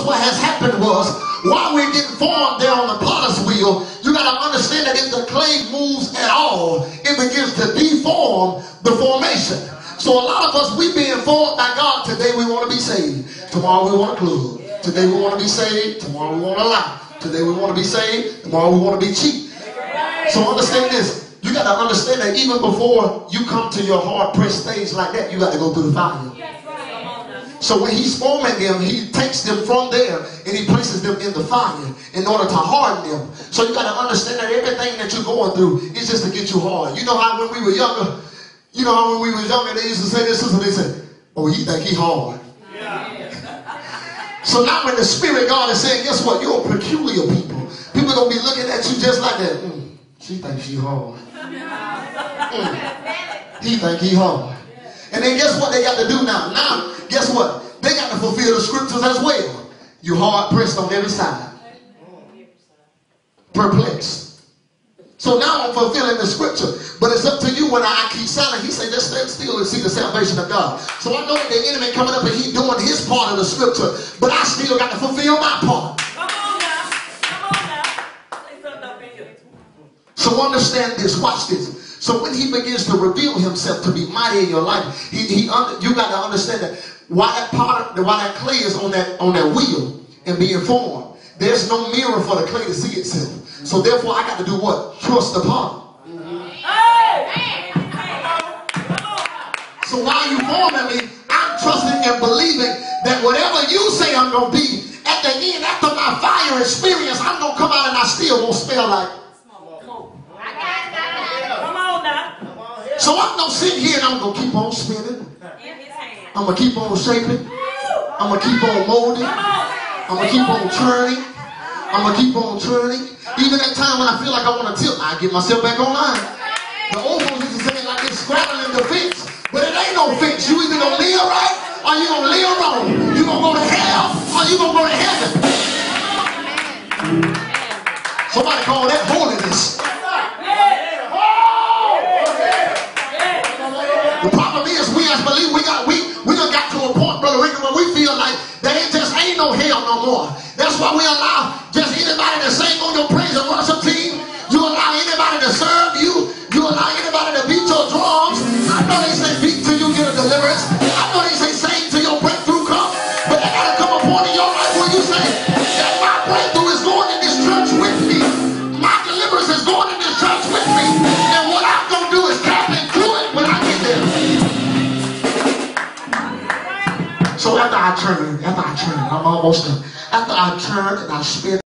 what has happened was, while we're getting formed there on the potter's wheel, you got to understand that if the clay moves at all, it begins to deform the formation. So a lot of us, we being formed by God. Today we want to be saved. Tomorrow we want a club. Today we want to be saved. Tomorrow we want to lie. Today we want to be saved. Tomorrow we want to be cheap. So understand this. You got to understand that even before you come to your hard-pressed stage like that, you got to go through the fire. So when he's forming them, he takes them from there and he places them in the fire in order to harden them. So you got to understand that everything that you're going through is just to get you hard. You know how when we were younger, they used to say this, and they said, oh, he think he hard. So now when the Spirit of God is saying, guess what? You're a peculiar people. People going to be looking at you just like that. She thinks she hard. He think he hard. And then guess what they got to do now? Now, guess what? They got to fulfill the scriptures as well. You hard pressed on every side. Perplexed. So now I'm fulfilling the scripture. But it's up to you when I keep silent. He said, just stand still and see the salvation of God. So I know that the enemy coming up and he doing his part of the scripture. But I still got to fulfill my part. Come on now. Come on now. Say something up in here. So understand this. Watch this. So when he begins to reveal himself to be mighty in your life, you got to understand that why that clay is on that wheel and being formed. There's no mirror for the clay to see itself. So therefore, I got to do what? Trust the potter. So while you forming me, I'm trusting and believing that whatever you say I'm going to be, at the end, after my fire experience, I'm going to come out and I still won't smell like. So I'm going to sit here and I'm going to keep on spinning. I'm going to keep on shaping. I'm going to keep on molding. I'm going to keep on turning. I'm going to keep on turning. Even at time when I feel like I want to tilt, I get myself back online. The old folks used to say it like it's scrabbling the fence. But it ain't no fence. You either going to live right or you going to live wrong. You going to go to hell or you going to go to heaven. Somebody call that holiness. The problem is we as believers, we done got to a point, Brother Ricky, where we feel like there just ain't no hell no more. That's why we allow just anybody to sing on your praise and worship team. You allow anybody to serve you. You allow anybody to beat your drums. I know they say beat till you get a deliverance. I know they say sing till your breakthrough comes. But there got to come a point in your life where you say that my breakthrough is going in this church with me. My deliverance is going in this church with me. And what I'm going to do is tap into it when I get there. So after I turn, I'm almost done. After I turn and I spin.